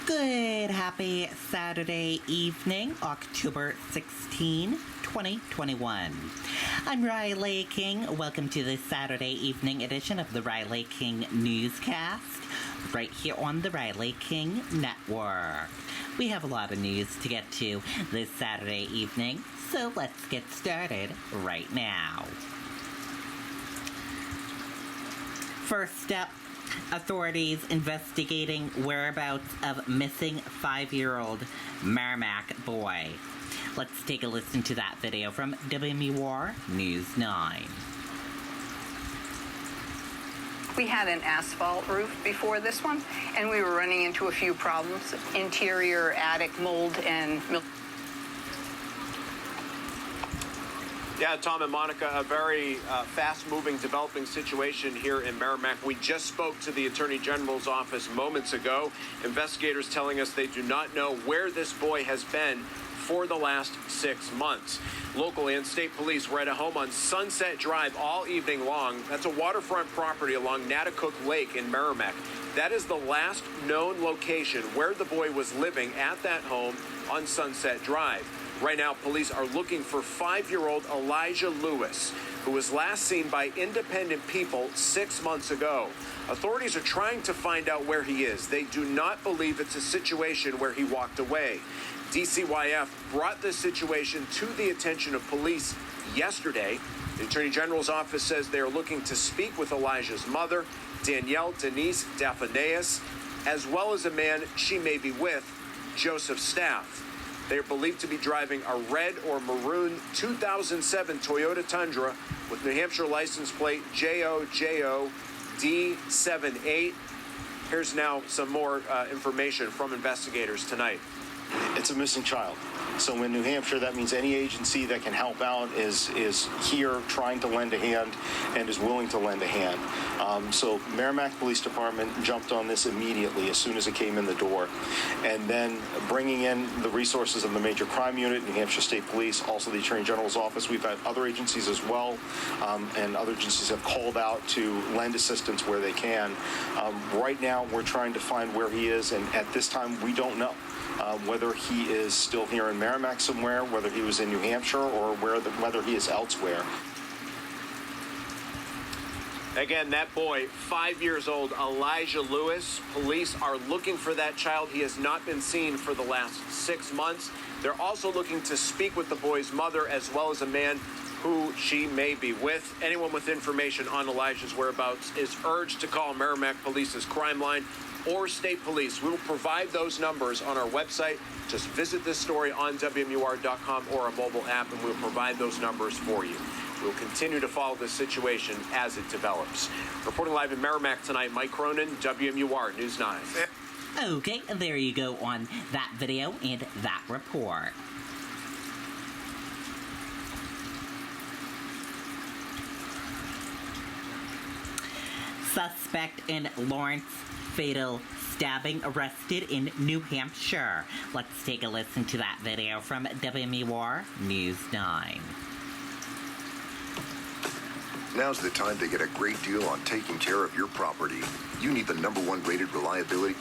Good, happy Saturday evening, October 16, 2021. I'm Riley King. Welcome to this Saturday evening edition of the Riley King Newscast, right here on the Riley King Network. We have a lot of news to get to this Saturday evening, so let's get started right now. First up, authorities investigating whereabouts of missing 5-year-old Merrimack boy. Let's take a listen to that video from WMUR News 9. We had an asphalt roof before this one, and we were running into a few problems. Interior, attic mold, and Yeah, Tom and Monica, a very fast-moving, developing situation here in Merrimack. We just spoke to the Attorney General's office moments ago. Investigators telling us they do not know where this boy has been for the last 6 months. Local and state police were at a home on Sunset Drive all evening long. That's a waterfront property along Natticook Lake in Merrimack. That is the last known location where the boy was living at that home on Sunset Drive. Right now, police are looking for 5-year-old Elijah Lewis, who was last seen by independent people 6 months ago. Authorities are trying to find out where he is. They do not believe it's a situation where he walked away. DCYF brought this situation to the attention of police yesterday. The Attorney General's office says they are looking to speak with Elijah's mother, Danielle Denise Daphneus, as well as a man she may be with, Joseph Staff. They are believed to be driving a red or maroon 2007 Toyota Tundra with New Hampshire license plate JOJOD78. Here's now some more information from investigators tonight. It's a missing child. So in New Hampshire, that means any agency that can help out is here trying to lend a hand and is willing to lend a hand. So Merrimack Police Department jumped on this immediately as soon as it came in the door. And then bringing in the resources of the Major Crime Unit, New Hampshire State Police, also the Attorney General's Office. We've had other agencies as well, and other agencies have called out to lend assistance where they can. Right now, we're trying to find where he is, and at this time, we don't know. Whether he is still here in Merrimack somewhere, whether he was in New Hampshire, or whether he is elsewhere. Again, that boy, 5 years old, Elijah Lewis. Police are looking for that child. He has not been seen for the last 6 months. They're also looking to speak with the boy's mother as well as a man who she may be with. Anyone with information on Elijah's whereabouts is urged to call Merrimack Police's crime line or state police. We will provide those numbers on our website. Just visit this story on WMUR.com or a mobile app, and we'll provide those numbers for you. We'll continue to follow this situation as it develops. Reporting live in Merrimack tonight, Mike Cronin, WMUR News 9. Okay, there you go on that video and that report. Suspect in Lawrence fatal stabbing arrested in New Hampshire. Let's take a listen to that video from WMUR News 9. Now's the time to get a great deal on taking care of your property. You need the #1 rated reliability.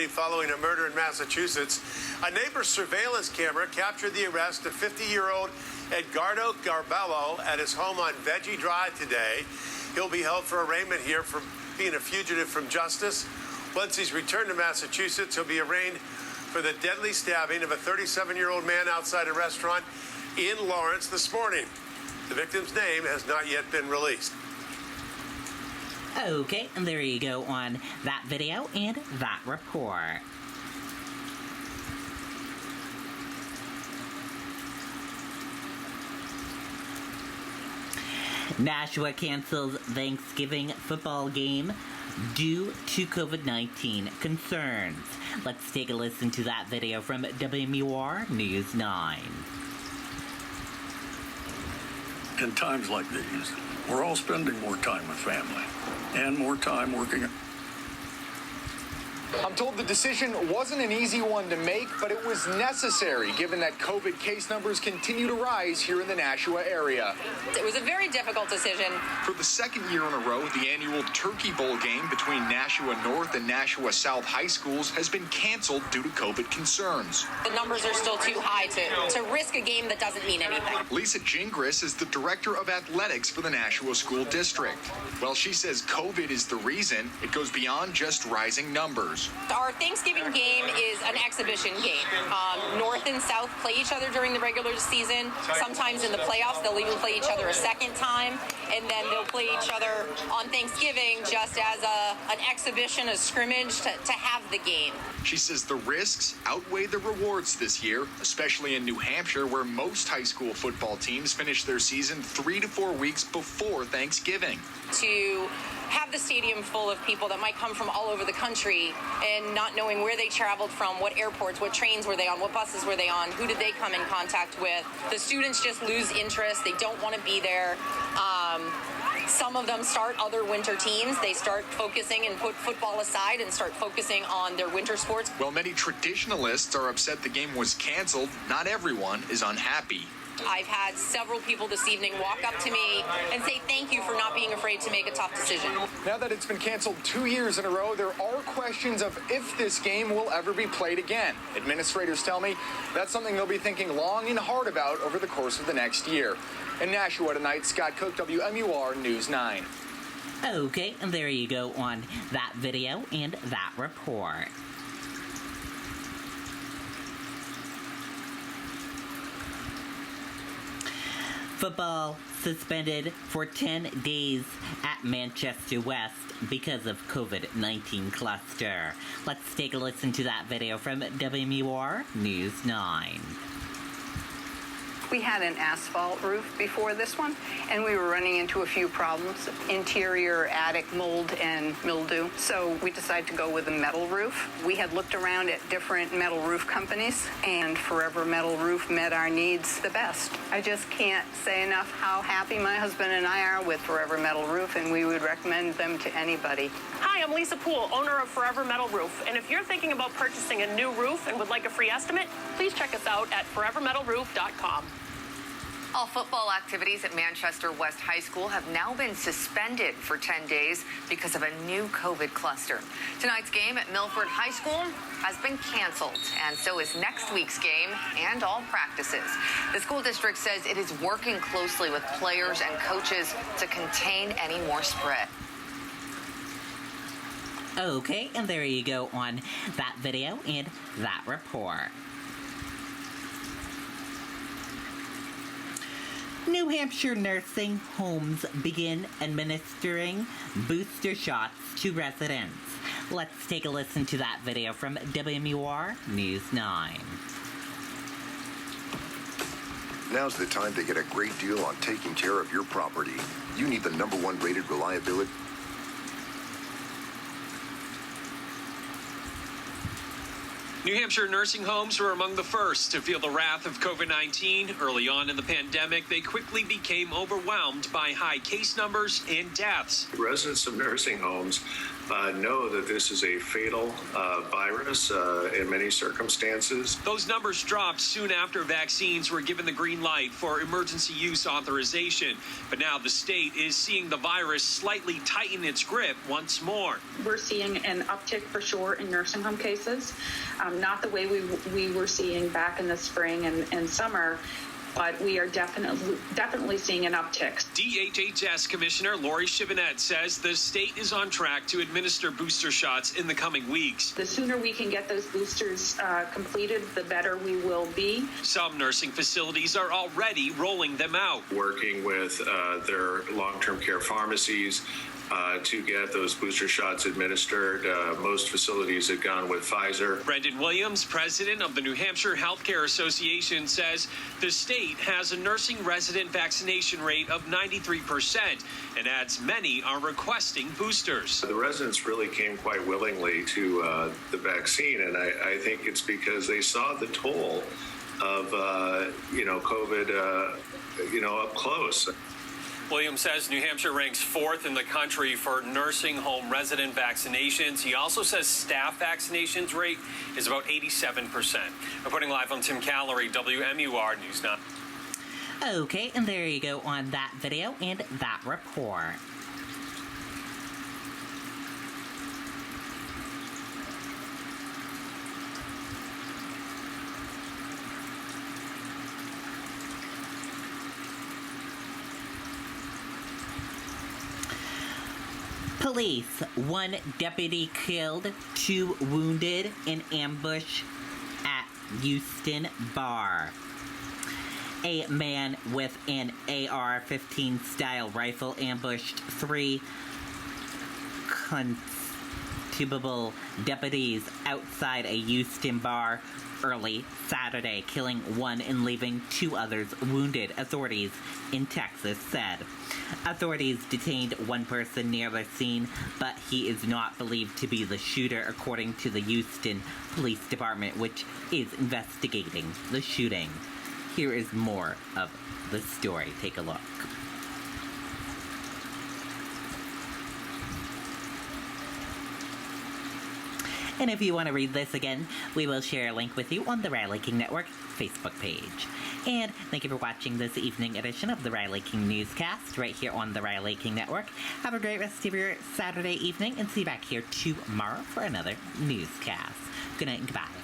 Following a murder in Massachusetts, a neighbor's surveillance camera captured the arrest of 50-year-old Edgardo Garbello at his home on Veggie Drive today. He'll be held for arraignment here for being a fugitive from justice. Once he's returned to Massachusetts, he'll be arraigned for the deadly stabbing of a 37-year-old man outside a restaurant in Lawrence this morning. The victim's name has not yet been released. Okay, and there you go on that video and that report. Nashua cancels Thanksgiving football game due to COVID-19 concerns. Let's take a listen to that video from WMUR News 9. In times like these, we're all spending more time with family and more time working. I'm told the decision wasn't an easy one to make, but it was necessary given that COVID case numbers continue to rise here in the Nashua area. It was a very difficult decision. For the second year in a row, the annual Turkey Bowl game between Nashua North and Nashua South high schools has been canceled due to COVID concerns. The numbers are still too high to risk a game that doesn't mean anything. Lisa Gingras is the director of athletics for the Nashua School District. Well, she says COVID is the reason. It goes beyond just rising numbers. Our Thanksgiving game is an exhibition game. North and South play each other during the regular season. Sometimes in the playoffs, they'll even play each other a second time, and then they'll play each other on Thanksgiving just as an exhibition, a scrimmage to have the game. She says the risks outweigh the rewards this year, especially in New Hampshire, where most high school football teams finish their season 3 to 4 weeks before Thanksgiving. To have the stadium full of people that might come from all over the country and not knowing where they traveled from, what airports, what trains were they on, what buses were they on, who did they come in contact with. The students just lose interest. They don't want to be there. Some of them start other winter teams. They start focusing and put football aside and start focusing on their winter sports. While many traditionalists are upset the game was canceled, not everyone is unhappy. I've had several people this evening walk up to me and say thank you for not being afraid to make a tough decision. Now that it's been canceled 2 years in a row, there are questions of if this game will ever be played again. Administrators tell me that's something they'll be thinking long and hard about over the course of the next year. In Nashua tonight, Scott Cook, WMUR News 9. Okay, and there you go on that video and that report. Football suspended for 10 days at Manchester West because of COVID-19 cluster. Let's take a listen to that video from WMUR News 9. We had an asphalt roof before this one, and we were running into a few problems, interior attic mold and mildew. So we decided to go with a metal roof. We had looked around at different metal roof companies, and Forever Metal Roof met our needs the best. I just can't say enough how happy my husband and I are with Forever Metal Roof, and we would recommend them to anybody. Hi, I'm Lisa Poole, owner of Forever Metal Roof, and if you're thinking about purchasing a new roof and would like a free estimate, please check us out at forevermetalroof.com. All football activities at Manchester West High School have now been suspended for 10 days because of a new COVID cluster. Tonight's game at Milford High School has been canceled, and so is next week's game and all practices. The school district says it is working closely with players and coaches to contain any more spread. Okay, and there you go on that video and that report. New Hampshire nursing homes begin administering booster shots to residents. Let's take a listen to that video from WMUR News 9. Now's the time to get a great deal on taking care of your property. You need the #1 rated reliability. New Hampshire nursing homes were among the first to feel the wrath of COVID-19. Early on in the pandemic, they quickly became overwhelmed by high case numbers and deaths. Residents of nursing homes know that this is a fatal virus in many circumstances. Those numbers dropped soon after vaccines were given the green light for emergency use authorization. But now the state is seeing the virus slightly tighten its grip once more. We're seeing an uptick for sure in nursing home cases, not the way we were seeing back in the spring and summer, but we are definitely seeing an uptick. DHHS Commissioner Lori Chivinette says the state is on track to administer booster shots in the coming weeks. The sooner we can get those boosters completed, the better we will be. Some nursing facilities are already rolling them out. Working with their long-term care pharmacies to get those booster shots administered. Most facilities have gone with Pfizer. Brendan Williams, president of the New Hampshire Healthcare Association, says the state has a nursing resident vaccination rate of 93% and adds many are requesting boosters. The residents really came quite willingly to the vaccine, and I think it's because they saw the toll of, COVID, up close. Williams says New Hampshire ranks 4th in the country for nursing home resident vaccinations. He also says staff vaccinations rate is about 87%. Reporting live on Tim Callery, WMUR News 9. Okay, and there you go on that video and that report. Police, 1 deputy killed, 2 wounded in ambush at Houston bar. A man with an AR-15 style rifle ambushed 3 constable deputies outside a Houston bar early Saturday, killing 1 and leaving 2 others wounded, authorities in Texas said. Authorities detained 1 person near the scene, but he is not believed to be the shooter, according to the Houston Police Department, which is investigating the shooting. Here is more of the story. Take a look. And if you want to read this again, we will share a link with you on the Riley King Network Facebook page. And thank you for watching this evening edition of the Riley King Newscast right here on the Riley King Network. Have a great rest of your Saturday evening and see you back here tomorrow for another newscast. Good night and goodbye.